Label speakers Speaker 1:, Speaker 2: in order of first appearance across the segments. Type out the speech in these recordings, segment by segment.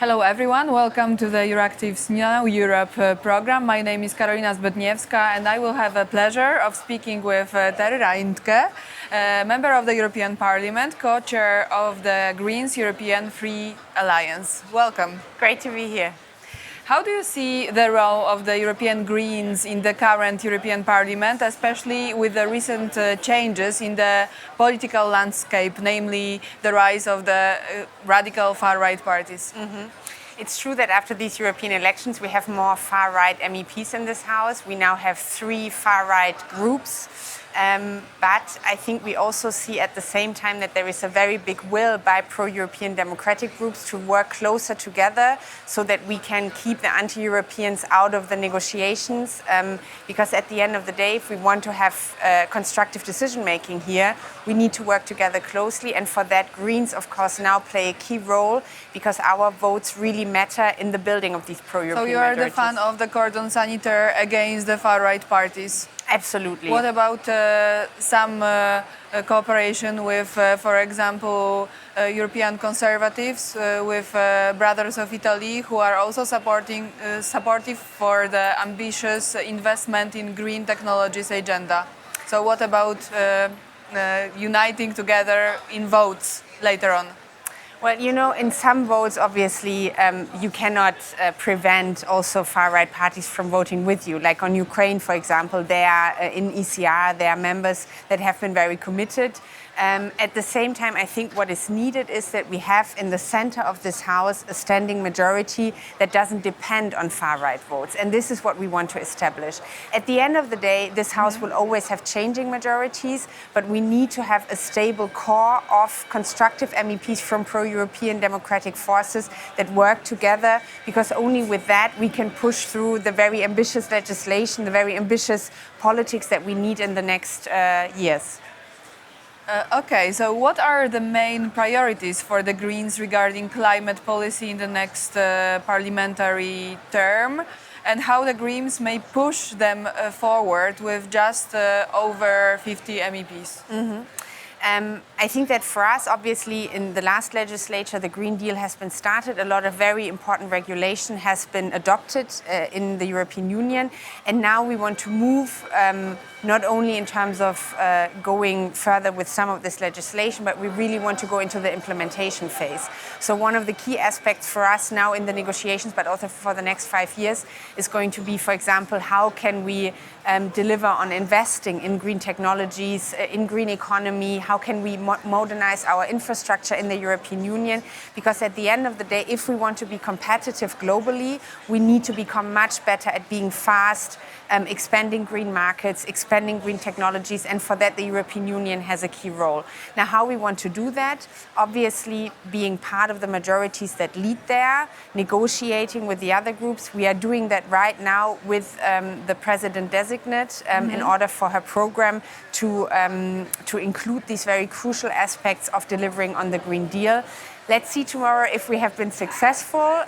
Speaker 1: Hello everyone, welcome to the EURACTIV's Now Europe program. My name is Karolina Zbytniewska and I will have a pleasure of speaking with Terry Reintke, member of the European Parliament, co-chair of the Greens European Free Alliance. Welcome.
Speaker 2: Great to be here.
Speaker 1: How do you see the role of the European Greens in the current European Parliament, especially with the recent changes in the political landscape, namely the rise of the radical far-right parties?
Speaker 2: It's true that after these European elections we have more far-right MEPs in this House. We now have 3 far-right groups. But I think we also see at the same time that there is a very big will by pro-European democratic groups to work closer together so that we can keep the anti-Europeans out of the negotiations. Because at the end of the day, if we want to have constructive decision-making here, we need to work together closely. And for that, Greens, of course, now play a key role because our votes really matter in the building of these pro-European
Speaker 1: So you are
Speaker 2: majorities.
Speaker 1: the fan of the cordon sanitaire against the far-right parties?
Speaker 2: Absolutely.
Speaker 1: What about some cooperation with, for example, European conservatives, with Brothers of Italy, who are also supportive for the ambitious investment in green technologies agenda? So what about uniting together in votes later on?
Speaker 2: Well, you know, in some votes, obviously, you cannot prevent also far-right parties from voting with you. Like on Ukraine, for example, they are in ECR, there are members that have been very committed. At the same time, I think what is needed is that we have in the center of this House a standing majority that doesn't depend on far-right votes. And this is what we want to establish. At the end of the day, this House will always have changing majorities, but we need to have a stable core of constructive MEPs from pro-European democratic forces that work together, because only with that we can push through the very ambitious legislation, the very ambitious politics that we need in the next years.
Speaker 1: Okay, so what are the main priorities for the Greens regarding climate policy in the next parliamentary term, and how the Greens may push them forward with just over 50 MEPs?
Speaker 2: I think that for us, obviously, in the last legislature, the Green Deal has been started. A lot of very important regulation has been adopted in the European Union. And now we want to move not only in terms of going further with some of this legislation, but we really want to go into the implementation phase. So one of the key aspects for us now in the negotiations, but also for the next 5 years, is going to be, for example, how can we deliver on investing in green technologies, in green economy, how can we modernize our infrastructure in the European Union? Because at the end of the day, if we want to be competitive globally, we need to become much better at being fast, expanding green markets, expanding green technologies, and for that the European Union has a key role. Now, how we want to do that? Obviously, being part of the majorities that lead there, negotiating with the other groups. We are doing that right now with the president-designate in order for her program to include these very crucial aspects of delivering on the Green Deal. Let's see tomorrow if we have been successful.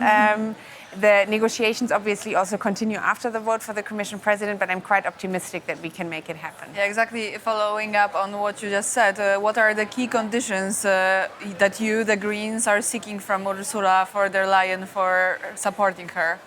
Speaker 2: The negotiations obviously also continue after the vote for the Commission President, but I'm quite optimistic that we can make it happen.
Speaker 1: Yeah, exactly. Following up on what you just said, what are the key conditions that you, the Greens, are seeking from Ursula von der Leyen for supporting her?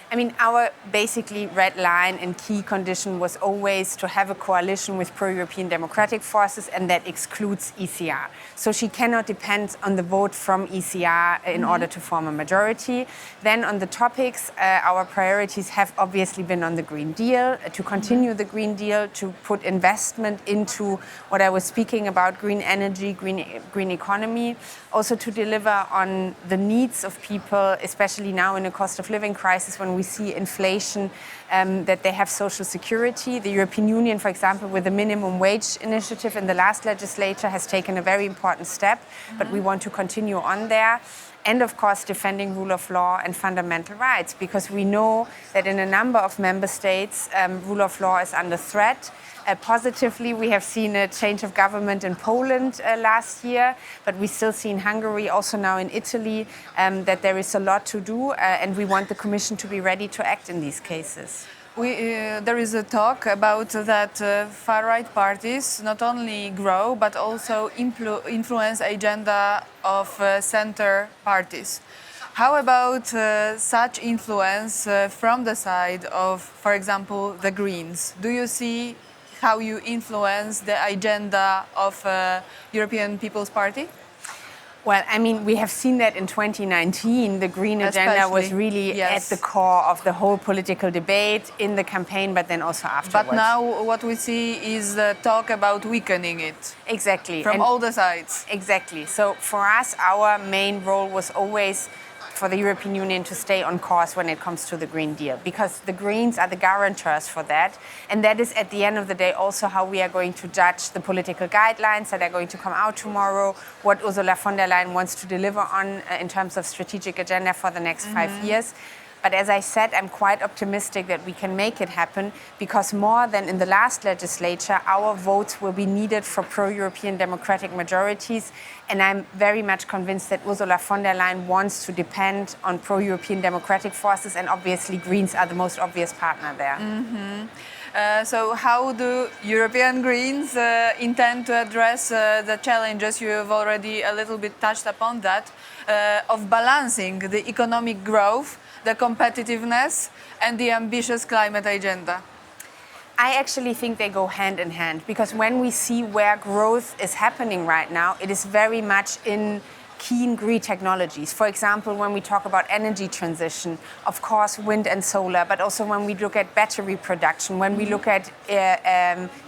Speaker 2: I mean, our basically red line and key condition was always to have a coalition with pro-European democratic forces, and that excludes ECR. So she cannot depend on the vote from ECR in order to form a majority. Then on the topics, our priorities have obviously been on the Green Deal, to continue the Green Deal, to put investment into what I was speaking about, green energy, green economy, also to deliver on the needs of people, especially now in a cost of living crisis when we see inflation, that they have social security. The European Union, for example, with the minimum wage initiative in the last legislature has taken a very important step, but we want to continue on there. And of course, defending rule of law and fundamental rights, because we know that in a number of member states, rule of law is under threat. Positively, we have seen a change of government in Poland last year, but we still see in Hungary, also now in Italy, that there is a lot to do, and we want the Commission to be ready to act in these cases.
Speaker 1: There is a talk about that far-right parties not only grow, but also influence agenda of center parties. How about such influence from the side of, for example, the Greens? Do you see how you influence the agenda of European People's Party?
Speaker 2: Well, I mean, we have seen that in 2019, the green agenda was
Speaker 1: Especially,
Speaker 2: really
Speaker 1: yes.
Speaker 2: at the core of the whole political debate in the campaign, but then also afterwards.
Speaker 1: But now what we see is talk about weakening it
Speaker 2: Exactly.
Speaker 1: from
Speaker 2: And
Speaker 1: all the sides.
Speaker 2: Exactly. So for us, our main role was always for the European Union to stay on course when it comes to the Green Deal, because the Greens are the guarantors for that. And that is, at the end of the day, also how we are going to judge the political guidelines that are going to come out tomorrow, what Ursula von der Leyen wants to deliver on in terms of strategic agenda for the next 5 years. But as I said, I'm quite optimistic that we can make it happen, because more than in the last legislature, our votes will be needed for pro-European democratic majorities. And I'm very much convinced that Ursula von der Leyen wants to depend on pro-European democratic forces, and obviously Greens are the most obvious partner there.
Speaker 1: So how do European Greens intend to address the challenges? You have already a little bit touched upon that, of balancing the economic growth, the competitiveness and the ambitious climate agenda?
Speaker 2: I actually think they go hand in hand, because when we see where growth is happening right now, it is very much in keen green technologies. For example, when we talk about energy transition, of course, wind and solar, but also when we look at battery production, when we look at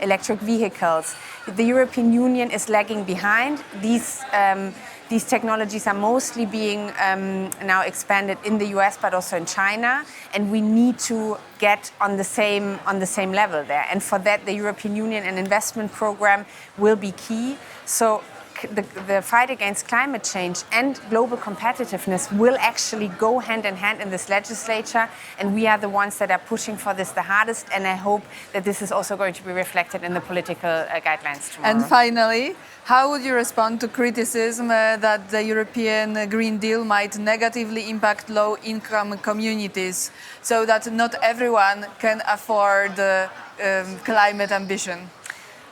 Speaker 2: electric vehicles, the European Union is lagging behind. These technologies are mostly being now expanded in the US, but also in China, and we need to get on the same level there. And for that, the European Union and investment program will be key. So the fight against climate change and global competitiveness will actually go hand in hand in this legislature, and we are the ones that are pushing for this the hardest, and I hope that this is also going to be reflected in the political guidelines tomorrow.
Speaker 1: And finally, how would you respond to criticism that the European Green Deal might negatively impact low-income communities, so that not everyone can afford climate ambition?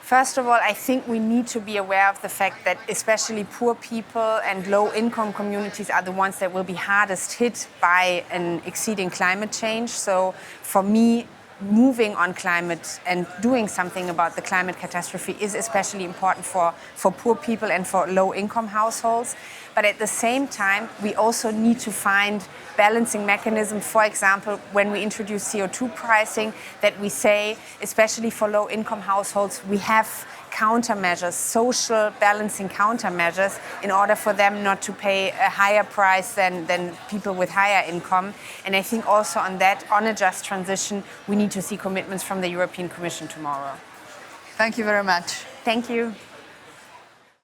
Speaker 2: First of all, I think we need to be aware of the fact that especially poor people and low-income communities are the ones that will be hardest hit by an exceeding climate change. So for me, moving on climate and doing something about the climate catastrophe is especially important for poor people and for low-income households. But at the same time, we also need to find balancing mechanisms. For example, when we introduce CO2 pricing, that we say, especially for low-income households, we have countermeasures, social balancing countermeasures, in order for them not to pay a higher price than people with higher income. And I think also on that, on a just transition, we need to see commitments from the European Commission tomorrow.
Speaker 1: Thank you very much.
Speaker 2: Thank you.